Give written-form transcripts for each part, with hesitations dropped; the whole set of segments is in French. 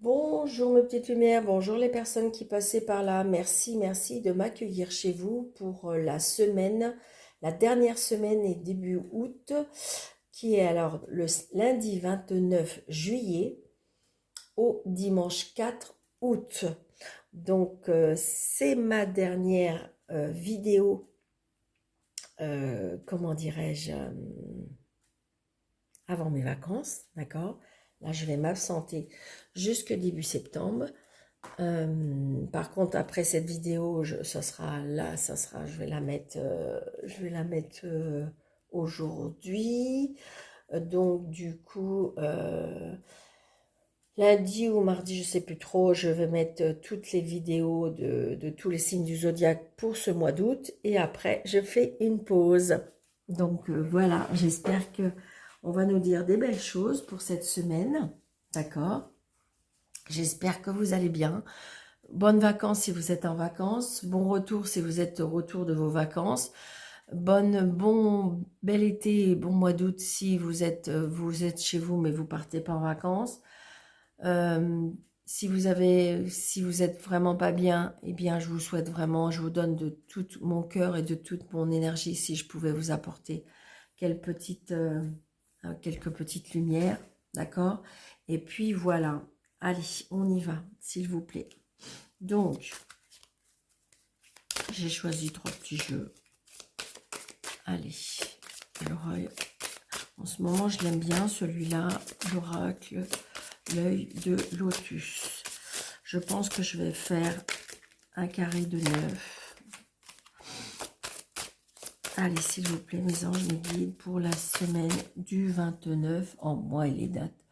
Bonjour mes petites lumières, bonjour les personnes qui passaient par là. Merci de m'accueillir chez vous pour la semaine, la dernière semaine et début août, qui est alors le lundi 29 juillet au dimanche 4 août. Donc c'est ma dernière vidéo, comment dirais-je, avant mes vacances, d'accord? Là je vais m'absenter jusque début septembre. Par contre, après cette vidéo, ça sera là, je vais la mettre aujourd'hui. Donc, du coup, lundi ou mardi, je sais plus trop, je vais mettre toutes les vidéos de tous les signes du zodiaque pour ce mois d'août. Et après, je fais une pause. Donc, voilà, j'espère que on va nous dire des belles choses pour cette semaine. D'accord? J'espère que vous allez bien. Bonnes vacances si vous êtes en vacances. Bon retour si vous êtes au retour de vos vacances. Bel été et bon mois d'août si vous êtes chez vous mais vous partez pas en vacances. Si vous êtes vraiment pas bien, eh bien je vous souhaite vraiment, je vous donne de tout mon cœur et de toute mon énergie si je pouvais vous apporter quelques petites lumières, d'accord? Et puis voilà, allez, on y va, s'il vous plaît. Donc, j'ai choisi 3 petits jeux. Allez, en ce moment, je l'aime bien, celui-là, l'oracle, l'œil de lotus. Je pense que je vais faire un carré de 9. Allez, s'il vous plaît, mes anges, mes guides, pour la semaine du 29, en mois et les dates,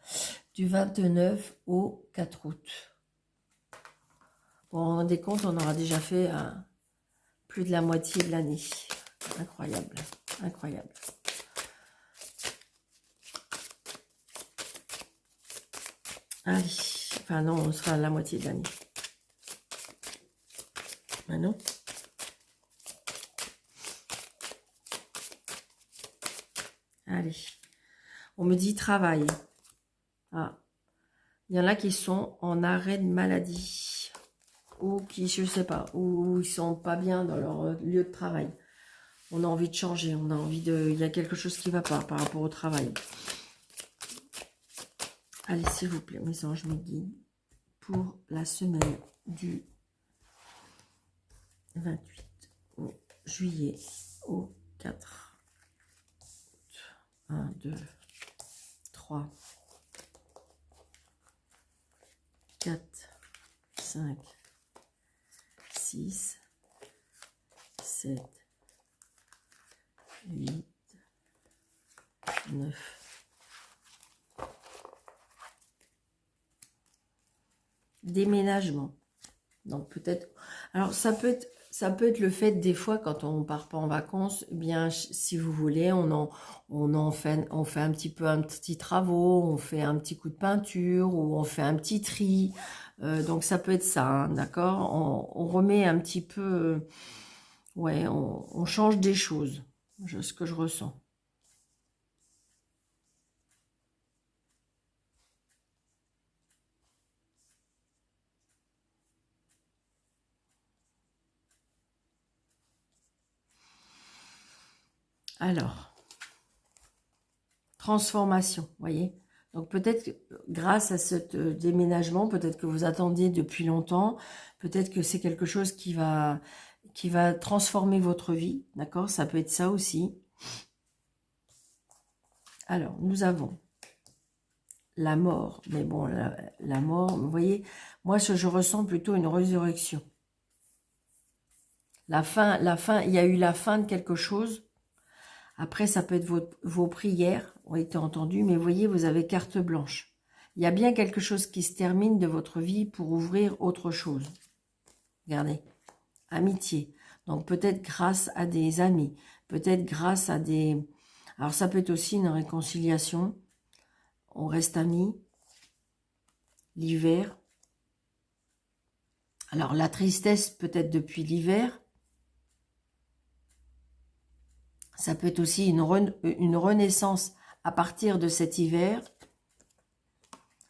du 29 au 4 août. Bon, vous vous rendez compte, on aura déjà fait plus de la moitié de l'année. Incroyable, incroyable. Allez, enfin non, on sera à la moitié de l'année. Ben non. Allez, on me dit travail. Ah, il y en a qui sont en arrêt de maladie ou qui, je sais pas, ou ils sont pas bien dans leur lieu de travail. On a envie de changer, on a envie de, il y a quelque chose qui va pas par rapport au travail. Allez, s'il vous plaît, mes anges, mes guides, pour la semaine du 28 juillet au 4 août. 1, 2, 3, 4, 5, 6, 7, 8, 9. Déménagement. Donc peut-être, alors ça peut être le fait des fois quand on part pas en vacances, eh bien si vous voulez, on fait un petit travaux, on fait un petit coup de peinture ou on fait un petit tri. Donc ça peut être ça, hein, d'accord. On remet un petit peu, ouais, on change des choses, ce que je ressens. Alors, transformation, voyez. Donc peut-être que grâce à ce déménagement, peut-être que vous attendiez depuis longtemps, peut-être que c'est quelque chose qui va transformer votre vie, d'accord? Ça peut être ça aussi. Alors, nous avons la mort, mais bon, la mort, vous voyez, moi je ressens plutôt une résurrection. La fin, il y a eu la fin de quelque chose. Après, ça peut être vos prières ont été entendues, mais vous voyez, vous avez carte blanche. Il y a bien quelque chose qui se termine de votre vie pour ouvrir autre chose. Regardez, amitié. Donc peut-être grâce à des amis, peut-être grâce à des... Alors ça peut être aussi une réconciliation. On reste amis. L'hiver. Alors la tristesse peut-être depuis l'hiver. Ça peut être aussi une renaissance à partir de cet hiver.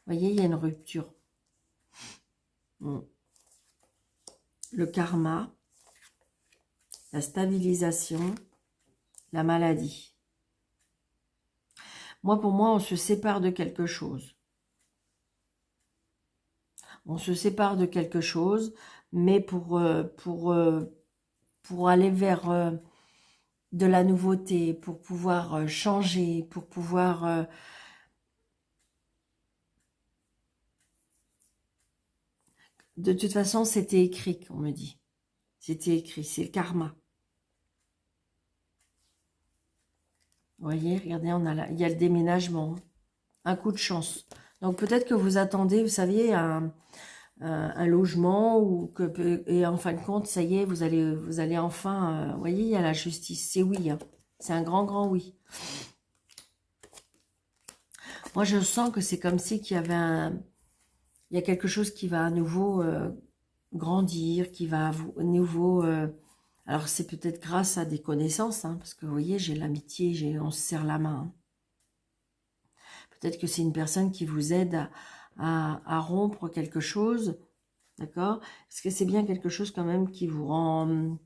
Vous voyez, il y a une rupture. Mm. Le karma, la stabilisation, la maladie. Moi, pour moi, on se sépare de quelque chose. On se sépare de quelque chose, mais pour aller vers de la nouveauté, pour pouvoir changer, pour pouvoir... de toute façon, c'était écrit, on me dit. C'était écrit, c'est le karma. Vous voyez, regardez, il y a le déménagement. Un coup de chance. Donc peut-être que vous attendez, vous saviez, un logement et en fin de compte, ça y est, vous allez enfin... vous voyez, il y a la justice. C'est oui, hein. C'est un grand, grand oui. Moi, je sens que c'est comme si qu'il y avait il y a quelque chose qui va à nouveau grandir, qui va à nouveau... alors, c'est peut-être grâce à des connaissances, hein, parce que vous voyez, j'ai l'amitié, on se serre la main. Hein. Peut-être que c'est une personne qui vous aide à rompre quelque chose, d'accord? Parce que c'est bien quelque chose quand même qui vous rend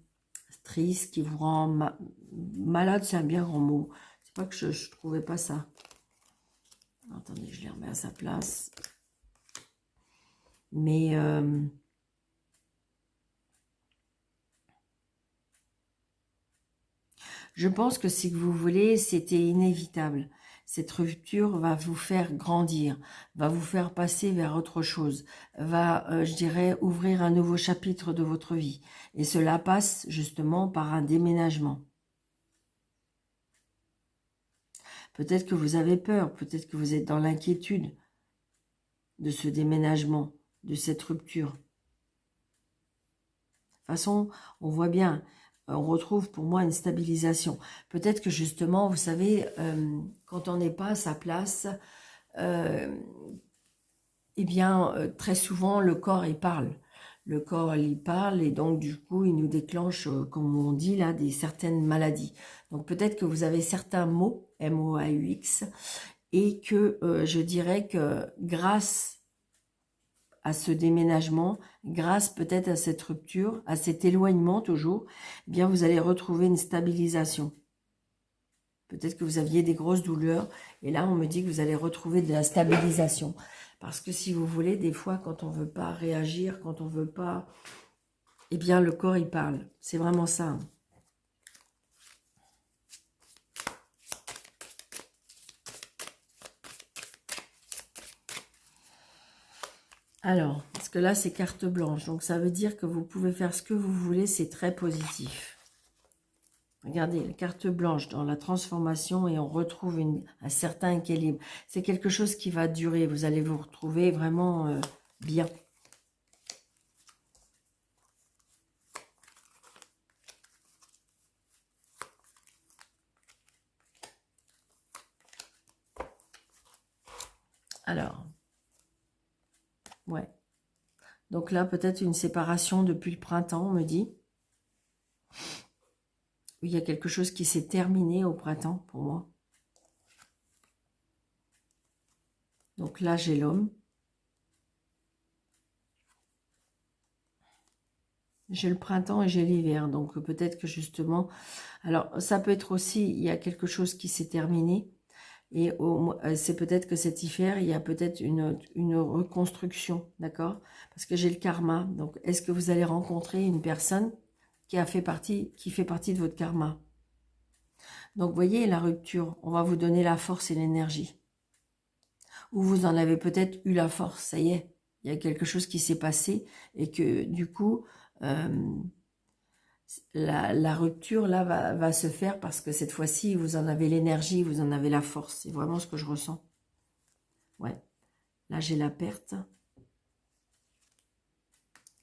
triste, qui vous rend malade, c'est un bien grand mot. C'est pas que je trouvais pas ça. Attendez, je les remets à sa place. Mais je pense que si vous voulez, c'était inévitable. Cette rupture va vous faire grandir, va vous faire passer vers autre chose, va, je dirais, ouvrir un nouveau chapitre de votre vie. Et cela passe justement par un déménagement. Peut-être que vous avez peur, peut-être que vous êtes dans l'inquiétude de ce déménagement, de cette rupture. De toute façon, on voit bien, on retrouve pour moi une stabilisation. Peut-être que justement, vous savez, quand on n'est pas à sa place, eh bien, très souvent, le corps, il parle. Le corps, il parle et donc, du coup, il nous déclenche, comme on dit là, certaines maladies. Donc, peut-être que vous avez certains mots, M-O-A-U-X, et que je dirais que grâce à ce déménagement, grâce peut-être à cette rupture, à cet éloignement toujours, eh bien vous allez retrouver une stabilisation. Peut-être que vous aviez des grosses douleurs et là on me dit que vous allez retrouver de la stabilisation. Parce que si vous voulez, des fois quand on ne veut pas réagir, quand on ne veut pas, eh bien le corps il parle. C'est vraiment ça. Hein. Alors, parce que là, c'est carte blanche. Donc, ça veut dire que vous pouvez faire ce que vous voulez. C'est très positif. Regardez, la carte blanche dans la transformation et on retrouve un certain équilibre. C'est quelque chose qui va durer. Vous allez vous retrouver vraiment bien. Alors, ouais. Donc là, peut-être une séparation depuis le printemps, on me dit. Il y a quelque chose qui s'est terminé au printemps pour moi. Donc là, j'ai l'homme. J'ai le printemps et j'ai l'hiver. Donc peut-être que justement... Alors, ça peut être aussi, il y a quelque chose qui s'est terminé. Et c'est peut-être que cet hiver, il y a peut-être une reconstruction, d'accord? Parce que j'ai le karma. Donc, est-ce que vous allez rencontrer une personne qui fait partie de votre karma? Donc, vous voyez, la rupture, on va vous donner la force et l'énergie. Ou vous en avez peut-être eu la force, ça y est. Il y a quelque chose qui s'est passé et que, du coup, la rupture, là, va se faire parce que cette fois-ci, vous en avez l'énergie, vous en avez la force. C'est vraiment ce que je ressens. Ouais. Là, j'ai la perte.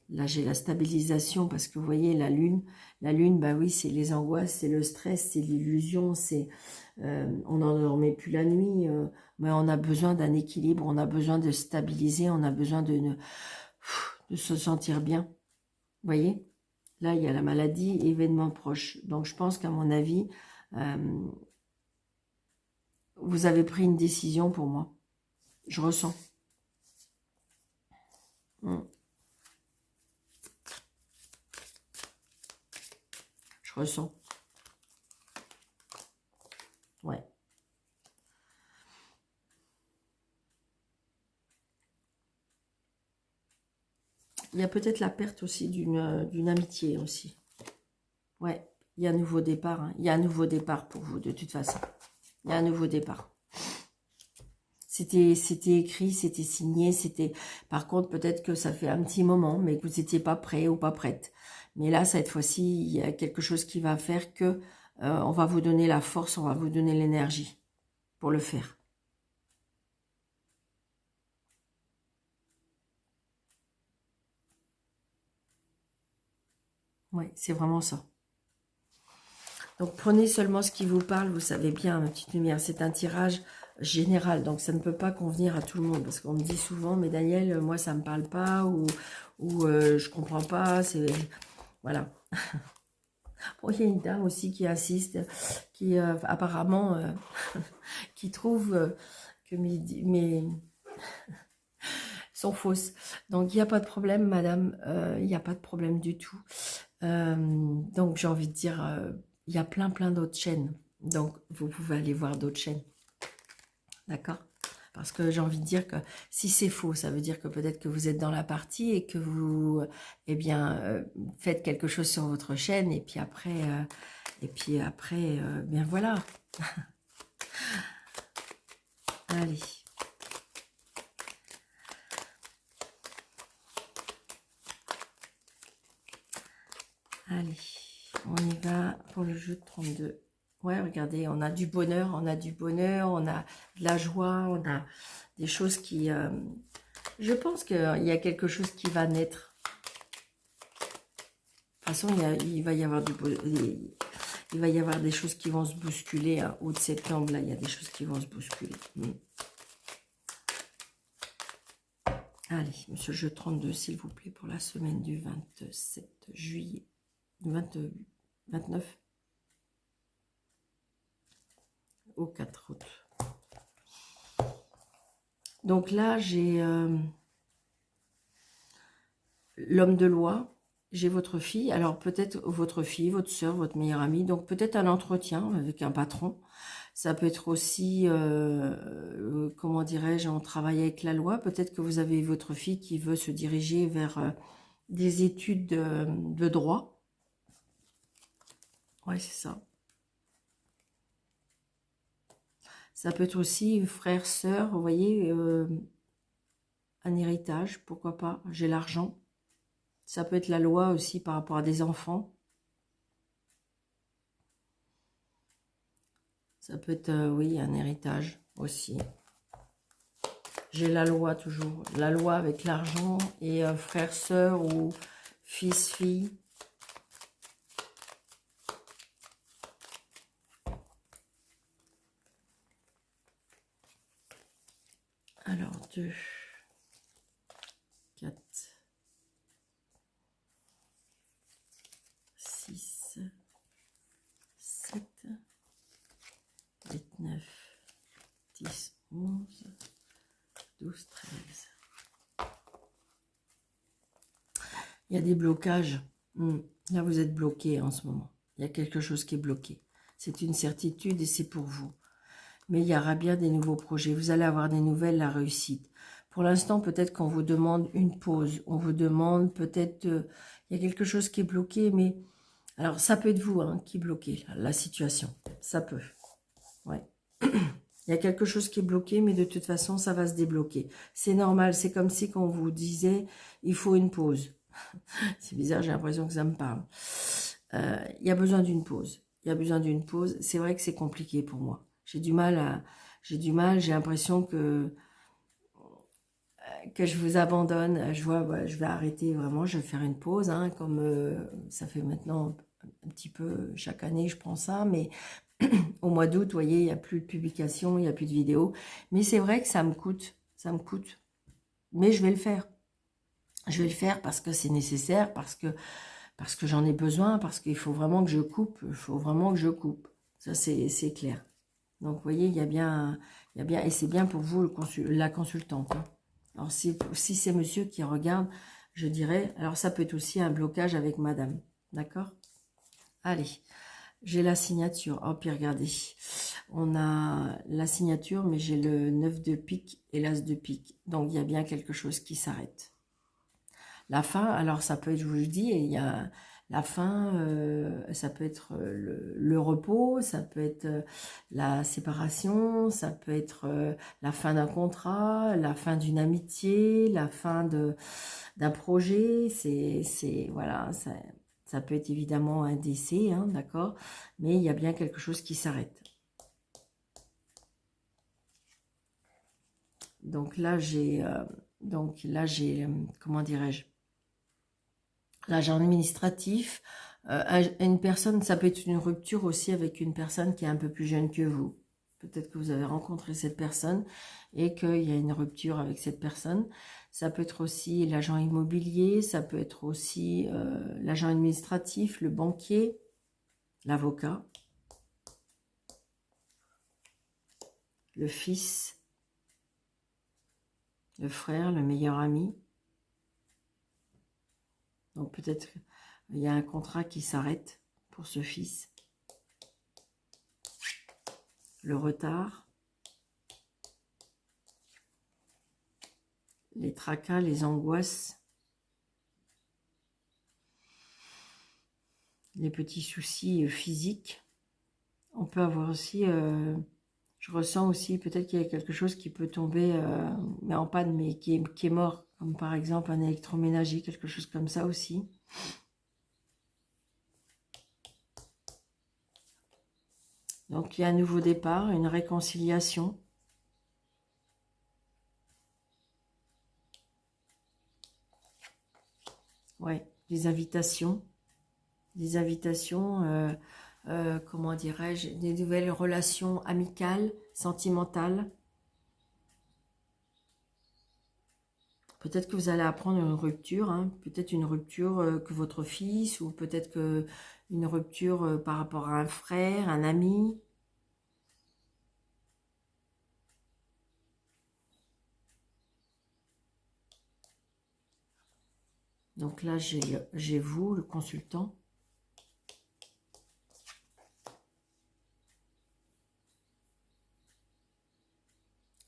Là, j'ai la stabilisation parce que vous voyez, la lune, bah oui, c'est les angoisses, c'est le stress, c'est l'illusion, c'est on n'en dormait plus la nuit, mais on a besoin d'un équilibre, on a besoin de stabiliser, on a besoin de se sentir bien. Vous voyez, là, il y a la maladie, événement proche. Donc, je pense qu'à mon avis, vous avez pris une décision pour moi. Je ressens. ressens. Ouais. Il y a peut-être la perte aussi d'une amitié aussi. Ouais, il y a un nouveau départ. Hein. Il y a un nouveau départ pour vous, de toute façon. Il y a un nouveau départ. C'était écrit, c'était signé, c'était... Par contre, peut-être que ça fait un petit moment, mais que vous n'étiez pas prêt ou pas prête. Mais là, cette fois-ci, il y a quelque chose qui va faire que on va vous donner la force, on va vous donner l'énergie pour le faire. Oui, c'est vraiment ça. Donc, prenez seulement ce qui vous parle, vous savez bien, ma petite lumière, c'est un tirage général, donc ça ne peut pas convenir à tout le monde, parce qu'on me dit souvent, mais Daniel, moi, ça ne me parle pas, ou je comprends pas, c'est... Voilà. Bon, il y a une dame aussi qui insiste, qui apparemment, qui trouve que mes sont fausses. Donc, il n'y a pas de problème, madame, il n'y a pas de problème du tout. Donc, j'ai envie de dire, il y a plein d'autres chaînes. Donc, vous pouvez aller voir d'autres chaînes. D'accord? Parce que j'ai envie de dire que si c'est faux, ça veut dire que peut-être que vous êtes dans la partie et que vous, eh bien, faites quelque chose sur votre chaîne et puis après, bien voilà. Allez. Allez, on y va pour le jeu de 32. Ouais, regardez, on a du bonheur, on a de la joie, on a des choses qui... je pense qu'il y a quelque chose qui va naître. De toute façon, il va y avoir il va y avoir des choses qui vont se bousculer. Hein. Au de septembre, là, il y a des choses qui vont se bousculer. Allez, monsieur jeu 32, s'il vous plaît, pour la semaine du 27 juillet. Du 29 au 4 août. Donc là, j'ai l'homme de loi, j'ai votre fille. Alors peut-être votre fille, votre soeur, votre meilleure amie. Donc peut-être un entretien avec un patron. Ça peut être aussi, comment dirais-je, on travaille avec la loi. Peut-être que vous avez votre fille qui veut se diriger vers des études de droit. Ouais, c'est ça. Ça peut être aussi frère, sœur, vous voyez, un héritage, pourquoi pas, j'ai l'argent. Ça peut être la loi aussi par rapport à des enfants. Ça peut être, oui, un héritage aussi. J'ai la loi toujours, la loi avec l'argent et frère, sœur ou fils, fille. Alors, 2, 4, 6, 7, 8, 9, 10, 11, 12, 13. Il y a des blocages. Là, vous êtes bloqué en ce moment. Il y a quelque chose qui est bloqué. C'est une certitude et c'est pour vous. Mais il y aura bien des nouveaux projets. Vous allez avoir des nouvelles, la réussite. Pour l'instant, peut-être qu'on vous demande une pause. On vous demande peut-être... il y a quelque chose qui est bloqué, mais... Alors, ça peut être vous hein, qui bloquez la situation. Ça peut. Ouais. Il y a quelque chose qui est bloqué, mais de toute façon, ça va se débloquer. C'est normal. C'est comme si qu'on vous disait, il faut une pause. C'est bizarre, j'ai l'impression que ça me parle. Il y a besoin d'une pause. Il y a besoin d'une pause. C'est vrai que c'est compliqué pour moi. J'ai j'ai l'impression que je vous abandonne. Je vois, ouais, je vais arrêter vraiment, je vais faire une pause, hein, comme ça fait maintenant un petit peu, chaque année je prends ça, mais au mois d'août, vous voyez, il n'y a plus de publication, il n'y a plus de vidéos. Mais c'est vrai que ça me coûte. Mais je vais le faire. Je vais le faire parce que c'est nécessaire, parce que j'en ai besoin, parce qu'il faut vraiment que je coupe. Il faut vraiment que je coupe. Ça, c'est clair. Donc, vous voyez, il y a bien, et c'est bien pour vous, la consultante. Hein. Alors, si c'est monsieur qui regarde, je dirais, alors ça peut être aussi un blocage avec madame. D'accord? Allez, j'ai la signature. Oh, puis regardez, on a la signature, mais j'ai le 9 de pique et l'as de pique. Donc, il y a bien quelque chose qui s'arrête. La fin, alors ça peut être, je vous le dis, il y a la fin, ça peut être le repos, ça peut être la séparation, ça peut être la fin d'un contrat, la fin d'une amitié, la fin d'un projet, voilà, ça peut être évidemment un décès, hein, d'accord, mais il y a bien quelque chose qui s'arrête. Donc là, comment dirais-je, l'agent administratif, une personne, ça peut être une rupture aussi avec une personne qui est un peu plus jeune que vous. Peut-être que vous avez rencontré cette personne et qu'il y a une rupture avec cette personne. Ça peut être aussi l'agent immobilier, ça peut être aussi l'agent administratif, le banquier, l'avocat, le fils, le frère, le meilleur ami. Donc peut-être il y a un contrat qui s'arrête pour ce fils. Le retard, les tracas, les angoisses, les petits soucis physiques. On peut avoir aussi, je ressens aussi peut-être qu'il y a quelque chose qui peut tomber, mais en panne, mais qui est mort, comme par exemple un électroménager, quelque chose comme ça aussi. Donc il y a un nouveau départ, une réconciliation. Ouais, des invitations, comment dirais-je, des nouvelles relations amicales, sentimentales. Peut-être que vous allez apprendre une rupture, hein, peut-être une rupture que votre fils, ou peut-être que une rupture par rapport à un frère, un ami. Donc là, j'ai vous, le consultant.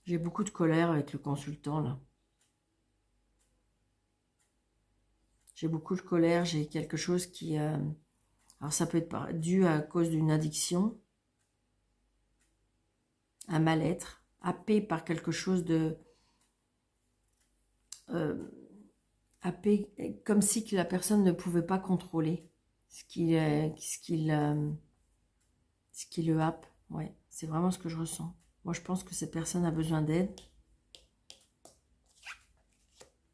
J'ai beaucoup de colère avec le consultant, là. J'ai beaucoup de colère, j'ai quelque chose qui... alors ça peut être dû à cause d'une addiction, un mal-être, happé par quelque chose de... happé, comme si que la personne ne pouvait pas contrôler ce qui le happe. Ouais, c'est vraiment ce que je ressens. Moi, je pense que cette personne a besoin d'aide.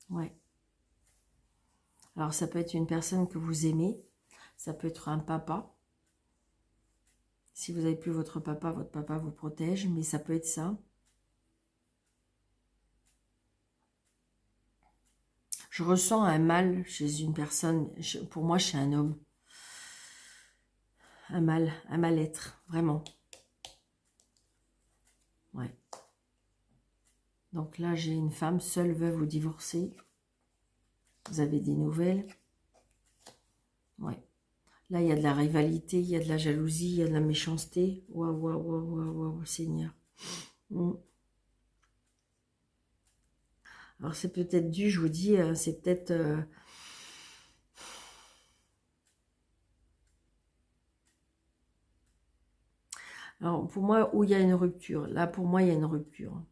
Ouais. Alors, ça peut être une personne que vous aimez. Ça peut être un papa. Si vous n'avez plus votre papa vous protège. Mais ça peut être ça. Je ressens un mal chez une personne. Pour moi, chez un homme. Un mal-être. Vraiment. Ouais. Donc là, j'ai une femme seule, veuve ou divorcée. Vous avez des nouvelles. Ouais. Là, il y a de la rivalité, il y a de la jalousie, il y a de la méchanceté. Waouh, waouh, waouh, waouh, waouh, Seigneur. Alors, c'est peut-être dû, je vous dis, c'est peut-être... Alors, pour moi, où il y a une rupture. Là, pour moi, il y a une rupture.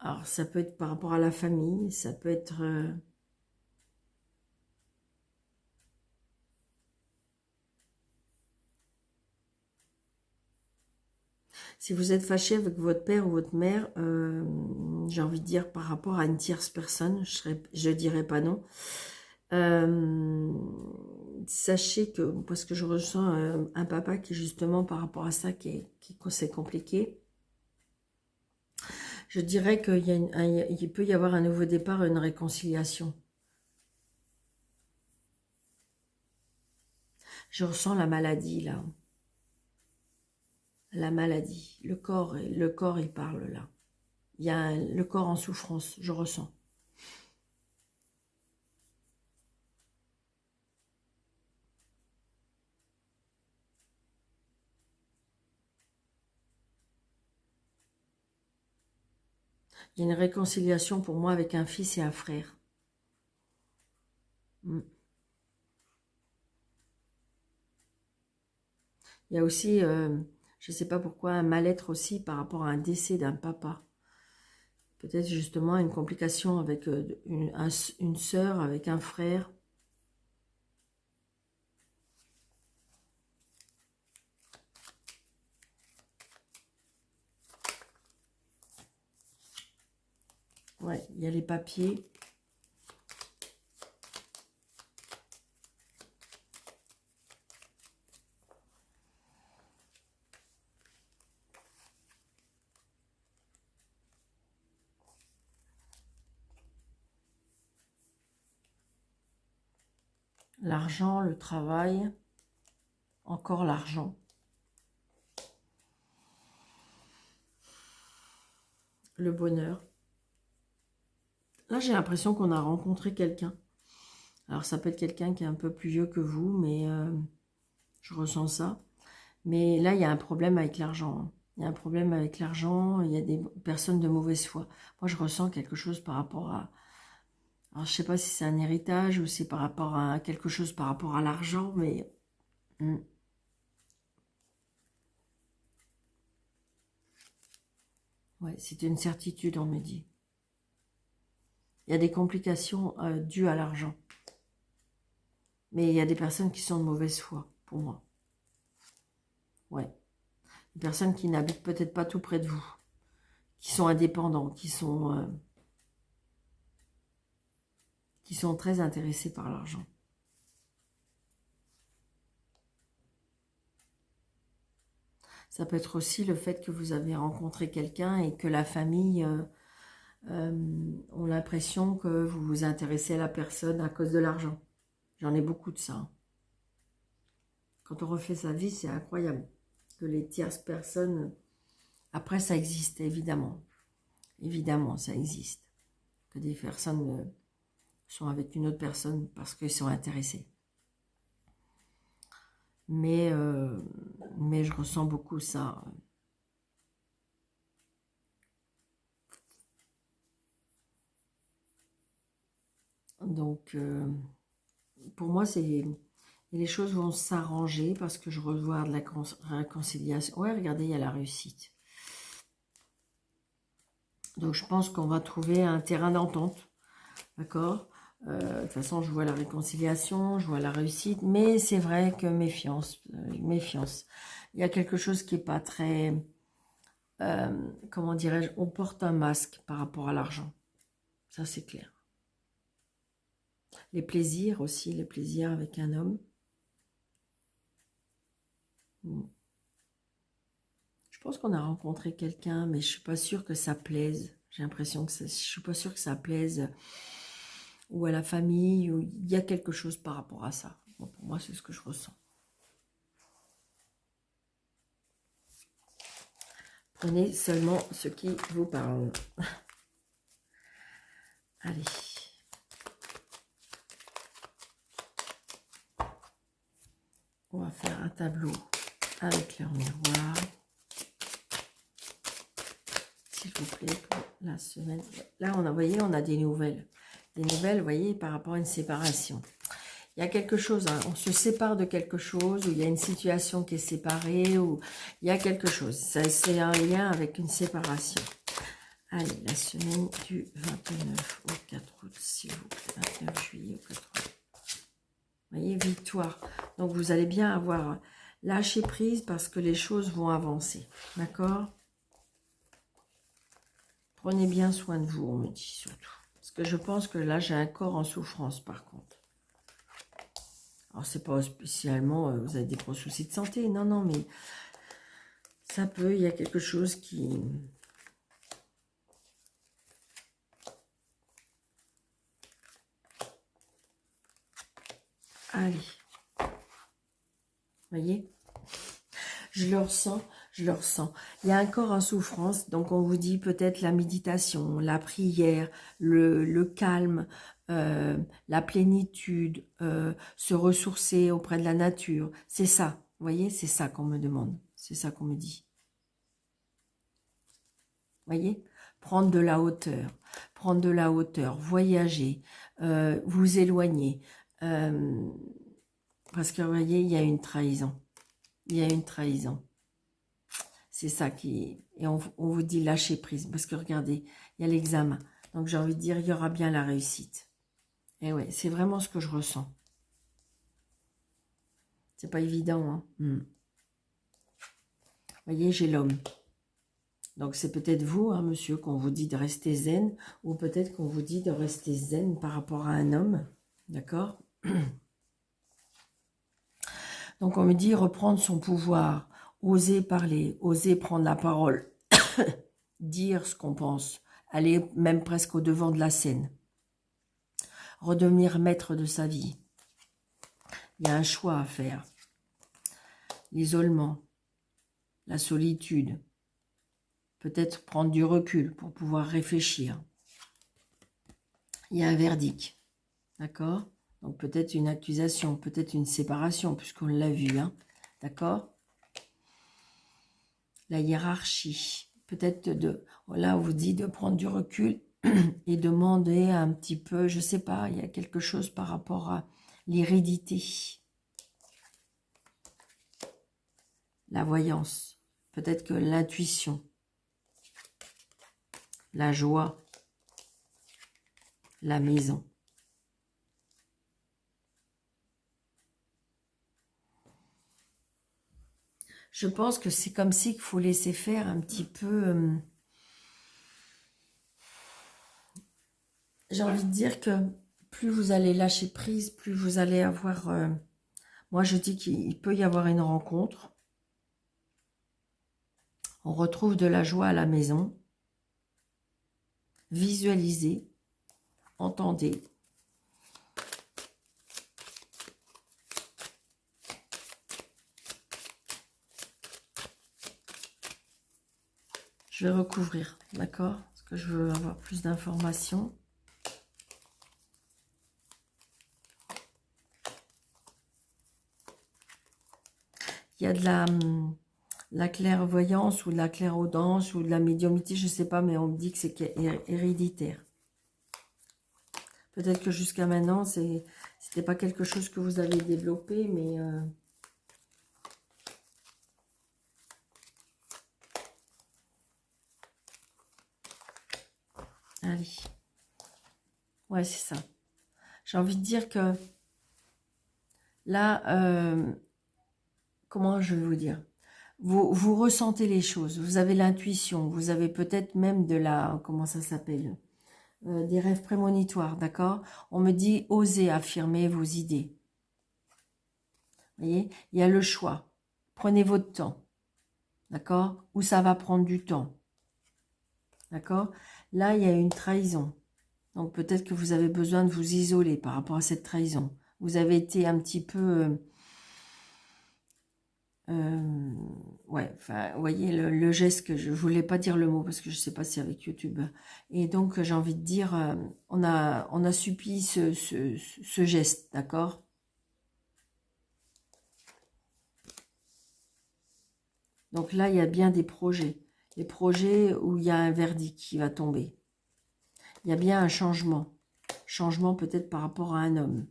Alors, ça peut être par rapport à la famille, ça peut être... si vous êtes fâché avec votre père ou votre mère, j'ai envie de dire par rapport à une tierce personne, je dirais pas non. Sachez que, parce que je ressens un papa qui justement par rapport à ça, c'est compliqué. Je dirais qu'il peut y avoir un nouveau départ, une réconciliation. Je ressens la maladie là. La maladie. Le corps, il parle là. Il y a le corps en souffrance, je ressens. Il y a une réconciliation pour moi avec un fils et un frère. Mm. Il y a aussi, je ne sais pas pourquoi, un mal-être aussi par rapport à un décès d'un papa. Peut-être justement une complication avec une sœur, avec un frère. Ouais, il y a les papiers. L'argent, le travail. Encore l'argent. Le bonheur. Là, j'ai l'impression qu'on a rencontré quelqu'un. Alors, ça peut être quelqu'un qui est un peu plus vieux que vous, mais je ressens ça. Mais là, il y a un problème avec l'argent. Hein. Il y a un problème avec l'argent. Il y a des personnes de mauvaise foi. Moi, je ressens quelque chose par rapport à... Alors, je sais pas si c'est un héritage ou c'est par rapport à quelque chose par rapport à l'argent, mais... Ouais, c'est une certitude, on me dit. Il y a des complications dues à l'argent. Mais il y a des personnes qui sont de mauvaise foi, pour moi. Ouais. Des personnes qui n'habitent peut-être pas tout près de vous. Qui sont indépendants, qui sont très intéressés par l'argent. Ça peut être aussi le fait que vous avez rencontré quelqu'un et que la famille ont l'impression que vous vous intéressez à la personne à cause de l'argent. J'en ai beaucoup de ça. Quand on refait sa vie, c'est incroyable. Que les tierces personnes... Après, ça existe, évidemment. Évidemment, ça existe. Que des personnes sont avec une autre personne parce qu'ils sont intéressés. Mais je ressens beaucoup ça. Donc, pour moi, les choses vont s'arranger parce que je revois de la réconciliation. Ouais, regardez, il y a la réussite. Donc, je pense qu'on va trouver un terrain d'entente. D'accord ? De toute façon, je vois la réconciliation, je vois la réussite. Mais c'est vrai que méfiance, méfiance. Il y a quelque chose qui n'est pas très... comment dirais-je, on porte un masque par rapport à l'argent. Ça, c'est clair. Les plaisirs aussi, les plaisirs avec un homme. Je pense qu'on a rencontré quelqu'un, mais je suis pas sûre que ça plaise. J'ai l'impression que je suis pas sûre que ça plaise ou à la famille, ou il y a quelque chose par rapport à ça. Bon, pour moi, c'est ce que je ressens. Prenez seulement ce qui vous parle. Allez. On va faire un tableau avec leur miroir. S'il vous plaît, pour la semaine. Là, vous voyez, on a des nouvelles. Des nouvelles, vous voyez, par rapport à une séparation. Il y a quelque chose, hein, on se sépare de quelque chose, ou il y a une situation qui est séparée, ou il y a quelque chose. C'est un lien avec une séparation. Allez, la semaine du 29 au 4 août, s'il vous plaît. 29 juillet au 4 août. Vous voyez, victoire. Donc, vous allez bien avoir lâché prise parce que les choses vont avancer. D'accord ? Prenez bien soin de vous, on me dit surtout. Parce que je pense que là, j'ai un corps en souffrance, par contre. Alors, c'est pas spécialement, vous avez des gros soucis de santé. Non, non, mais ça peut, il y a quelque chose qui... Allez. Vous voyez ? Je le ressens, je le ressens. Il y a un corps en souffrance, donc on vous dit peut-être la méditation, la prière, le calme, la plénitude, se ressourcer auprès de la nature. C'est ça, vous voyez, c'est ça qu'on me demande, c'est ça qu'on me dit. Vous voyez ? prendre de la hauteur. Prendre de la hauteur, voyager, vous éloigner. Parce que vous voyez, il y a une trahison. Il y a une trahison. C'est ça qui... Et on vous dit lâcher prise. Parce que regardez, il y a l'examen. Donc j'ai envie de dire, il y aura bien la réussite. Et ouais, c'est vraiment ce que je ressens. C'est pas évident, hein. Vous voyez, j'ai l'homme. Donc c'est peut-être vous, hein, monsieur, qu'on vous dit de rester zen. Ou peut-être qu'on vous dit de rester zen par rapport à un homme. D'accord? Donc on me dit reprendre son pouvoir. Oser parler, oser prendre la parole. Dire ce qu'on pense. Aller même presque au devant de la scène. Redevenir maître de sa vie. Il y a un choix à faire. L'isolement, la solitude, peut-être prendre du recul pour pouvoir réfléchir. Il y a un verdict, d'accord? Donc peut-être une accusation, peut-être une séparation, puisqu'on l'a vu, hein, d'accord? La hiérarchie, peut-être là on vous dit de prendre du recul et demander un petit peu, je sais pas, il y a quelque chose par rapport à l'hérédité. La voyance, peut-être que l'intuition, la joie, la maison. Je pense que c'est comme si qu'il faut laisser faire un petit peu... j'ai envie de dire que plus vous allez lâcher prise, plus vous allez avoir... moi, je dis qu'il peut y avoir une rencontre. On retrouve de la joie à la maison. Visualisez, entendez. Je vais recouvrir, d'accord? Parce que je veux avoir plus d'informations. Il y a de la clairvoyance ou de la clairaudence ou de la médiumnité, je ne sais pas, mais on me dit que c'est héréditaire. Peut-être que jusqu'à maintenant, c'était pas quelque chose que vous avez développé, mais... Allez. Ouais, c'est ça. J'ai envie de dire que là, comment je vais vous dire? Vous ressentez les choses, vous avez l'intuition, vous avez peut-être même de la... Comment ça s'appelle? Des rêves prémonitoires, d'accord? On me dit, osez affirmer vos idées. Vous voyez? Il y a le choix. Prenez votre temps, d'accord? Ou ça va prendre du temps, d'accord? Là, il y a une trahison. Donc peut-être que vous avez besoin de vous isoler par rapport à cette trahison. Vous avez été un petit peu... ouais, enfin, vous voyez le geste que je voulais pas dire le mot parce que je sais pas si avec YouTube. Et donc j'ai envie de dire, on a subi ce geste, d'accord? Donc là, il y a bien des projets. Des projets où il y a un verdict qui va tomber. Il y a bien un changement. Changement peut-être par rapport à un homme.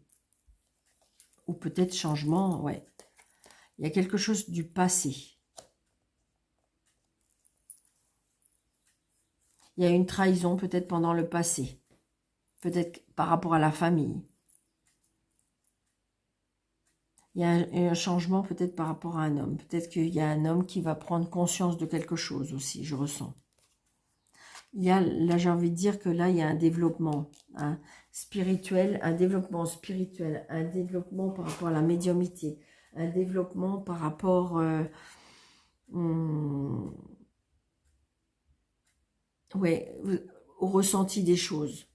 Ou peut-être changement, ouais. Il y a quelque chose du passé. Il y a une trahison peut-être pendant le passé. Peut-être par rapport à la famille. Il y a un changement peut-être par rapport à un homme. Peut-être qu'il y a un homme qui va prendre conscience de quelque chose aussi, je ressens. Il y a, là j'ai envie de dire que là il y a un développement spirituel, un développement spirituel, un développement par rapport à la médiumnité, un développement par rapport ouais, au ressenti des choses.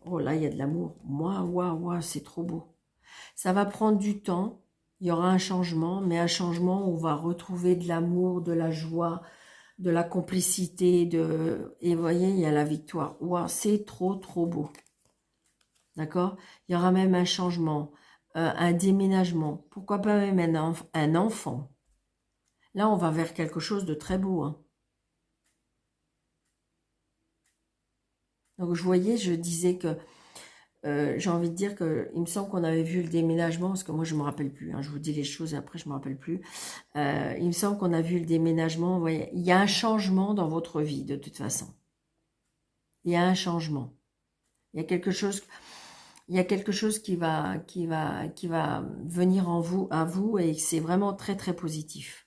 Oh là, il y a de l'amour. Moi, waouh, c'est trop beau. Ça va prendre du temps. Il y aura un changement, mais un changement où on va retrouver de l'amour, de la joie, de la complicité. Et vous voyez, il y a la victoire. Waouh, c'est trop, trop beau. D'accord? Il y aura même un changement, un déménagement. Pourquoi pas même un enfant? Là, on va vers quelque chose de très beau, hein. Donc, je voyais, je disais que, j'ai envie de dire que, il me semble qu'on avait vu le déménagement, parce que moi, je me rappelle plus, hein, je vous dis les choses et après, je me rappelle plus. Il me semble qu'on a vu le déménagement, vous voyez, il y a un changement dans votre vie, de toute façon. Il y a un changement. Il y a quelque chose, il y a quelque chose qui va venir en vous, à vous, et c'est vraiment très, très positif.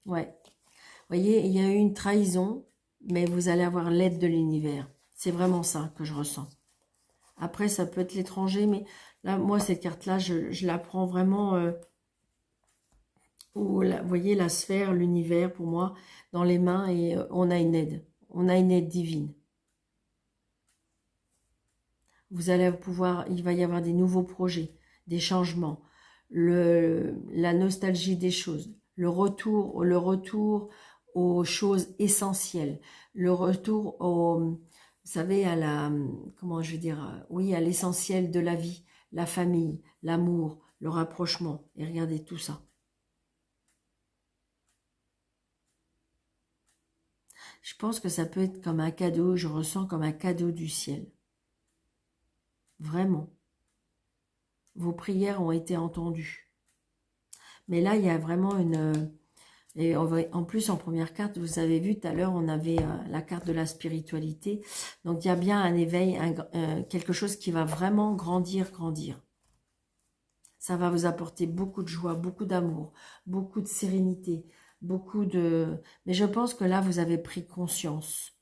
Ouais. Vous voyez, il y a eu une trahison, mais vous allez avoir l'aide de l'univers. C'est vraiment ça que je ressens. Après, ça peut être l'étranger, mais là, moi, cette carte-là, je la prends vraiment, vous voyez, la sphère, l'univers, pour moi, dans les mains, et on a une aide. On a une aide divine. Vous allez pouvoir, il va y avoir des nouveaux projets, des changements, la nostalgie des choses, le retour aux choses essentielles, le retour vous savez, comment je veux dire, oui, à l'essentiel de la vie, la famille, l'amour, le rapprochement. Et regardez tout ça. Je pense que ça peut être comme un cadeau, je ressens comme un cadeau du ciel. Vraiment. Vos prières ont été entendues. Mais là, il y a vraiment une... Et en plus, en première carte, vous avez vu tout à l'heure, on avait la carte de la spiritualité. Donc, il y a bien un éveil, quelque chose qui va vraiment grandir, grandir. Ça va vous apporter beaucoup de joie, beaucoup d'amour, beaucoup de sérénité, beaucoup de... Mais je pense que là, vous avez pris conscience.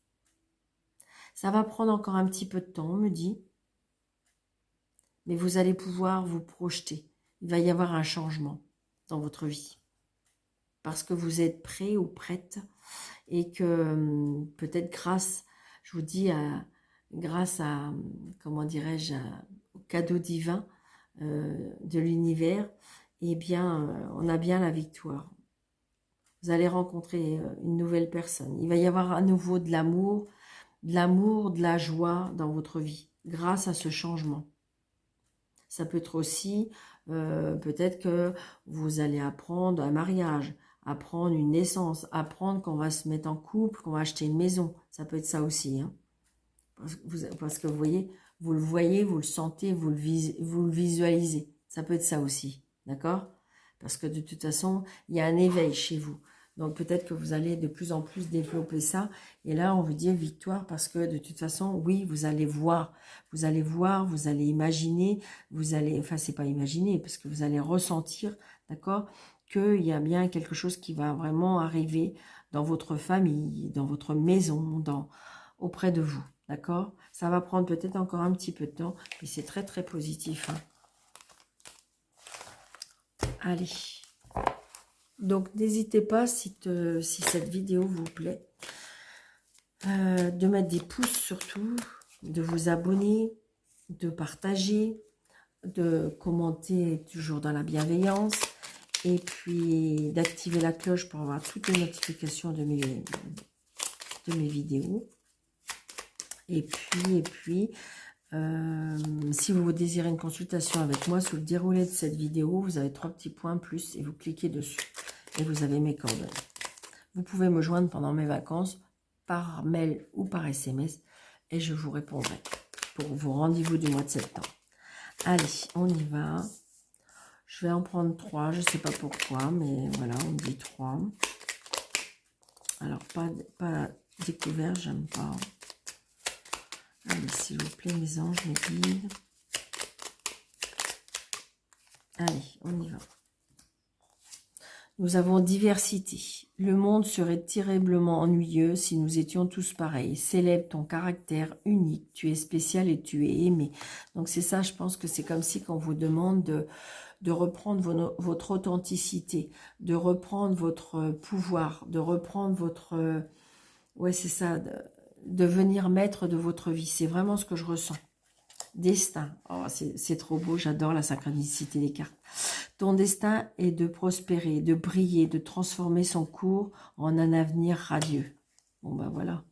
Ça va prendre encore un petit peu de temps, on me dit. Mais vous allez pouvoir vous projeter. Il va y avoir un changement dans votre vie. Parce que vous êtes prêt ou prête et que peut-être je vous dis, grâce à, comment dirais-je, au cadeau divin de l'univers, eh bien, on a bien la victoire. Vous allez rencontrer une nouvelle personne. Il va y avoir à nouveau de l'amour, de la joie dans votre vie, grâce à ce changement. Ça peut être aussi, peut-être que vous allez apprendre un mariage, apprendre une naissance, apprendre qu'on va se mettre en couple, qu'on va acheter une maison. Ça peut être ça aussi. Hein. Parce que vous le voyez, vous le sentez, vous le visualisez. Ça peut être ça aussi. D'accord? Parce que de toute façon, il y a un éveil chez vous. Donc peut-être que vous allez de plus en plus développer ça. Et là, on vous dit victoire parce que de toute façon, oui, vous allez voir, vous allez imaginer, enfin c'est pas imaginer, parce que vous allez ressentir, d'accord, qu'il y a bien quelque chose qui va vraiment arriver dans votre famille, dans votre maison, auprès de vous, d'accord? Ça va prendre peut-être encore un petit peu de temps, mais c'est très très positif. Hein. Allez. Donc, n'hésitez pas, si cette vidéo vous plaît, de mettre des pouces surtout, de vous abonner, de partager, de commenter toujours dans la bienveillance, et puis d'activer la cloche pour avoir toutes les notifications de mes vidéos. Et puis si vous désirez une consultation avec moi, sous le déroulé de cette vidéo, vous avez 3 petits points plus et vous cliquez dessus. Et vous avez mes coordonnées. Vous pouvez me joindre pendant mes vacances par mail ou par SMS et je vous répondrai pour vos rendez-vous du mois de septembre. Allez, on y va. Je vais en prendre 3, je ne sais pas pourquoi, mais voilà, on dit 3. Alors, pas découvert, j'aime pas. Allez, s'il vous plaît, mes anges, mes guides. Allez, on y va. Nous avons diversité. Le monde serait terriblement ennuyeux si nous étions tous pareils. Célèbre ton caractère unique. Tu es spécial et tu es aimé. Donc c'est ça, je pense que c'est comme si qu'on vous demande de reprendre votre authenticité, de reprendre votre pouvoir, de reprendre votre... ouais, c'est ça, de devenir maître de votre vie. C'est vraiment ce que je ressens. Destin. Oh, c'est trop beau, j'adore la synchronicité des cartes. Ton destin est de prospérer, de briller, de transformer son cours en un avenir radieux. Bon ben voilà.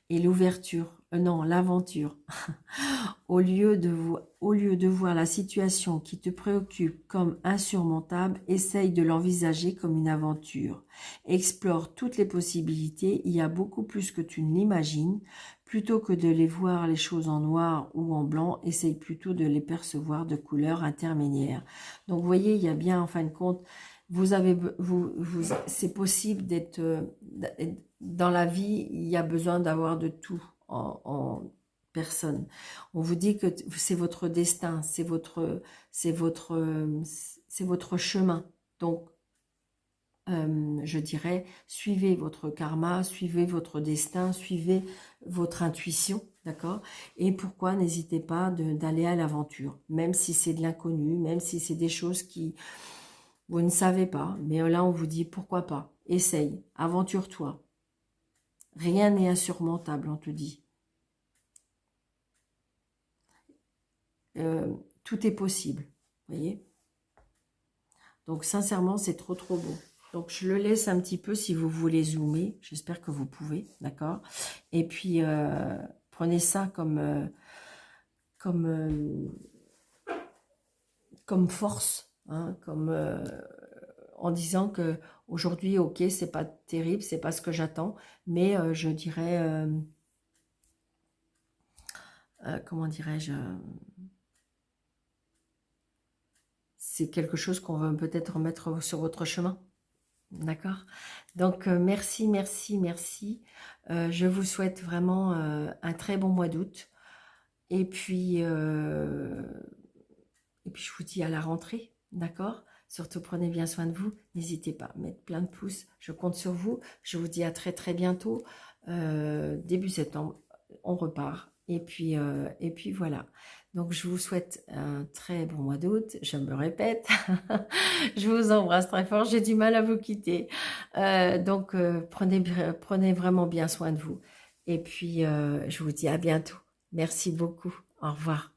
Et l'ouverture, non, l'aventure. Au lieu de voir la situation qui te préoccupe comme insurmontable, essaye de l'envisager comme une aventure. Explore toutes les possibilités, il y a beaucoup plus que tu ne l'imagines. Plutôt que de les voir les choses en noir ou en blanc, essaye plutôt de les percevoir de couleurs intermédiaires. Donc vous voyez, il y a bien en fin de compte, c'est possible d'être dans la vie, il y a besoin d'avoir de tout en personne. On vous dit que c'est votre destin, c'est votre chemin. Donc, je dirais, suivez votre karma, suivez votre destin, suivez votre intuition, d'accord? Et pourquoi n'hésitez pas d'aller à l'aventure, même si c'est de l'inconnu, même si c'est des choses qui vous ne savez pas, mais là on vous dit pourquoi pas, essaye, aventure-toi. Rien n'est insurmontable, on te dit. Tout est possible, vous voyez. Donc sincèrement, c'est trop trop beau. Donc je le laisse un petit peu si vous voulez zoomer. J'espère que vous pouvez, d'accord. Et puis prenez ça comme force, hein, en disant que aujourd'hui, ok, c'est pas terrible, c'est pas ce que j'attends, mais je dirais, comment dirais-je, c'est quelque chose qu'on va peut-être remettre sur votre chemin. D'accord. Donc, merci, merci, merci. Je vous souhaite vraiment un très bon mois d'août. Et puis, je vous dis à la rentrée. D'accord. Surtout, prenez bien soin de vous. N'hésitez pas à mettre plein de pouces. Je compte sur vous. Je vous dis à très, très bientôt. Début septembre, on repart. Et puis voilà. Donc, je vous souhaite un très bon mois d'août. Je me répète. Je vous embrasse très fort. J'ai du mal à vous quitter. Donc, prenez vraiment bien soin de vous. Et puis, je vous dis à bientôt. Merci beaucoup. Au revoir.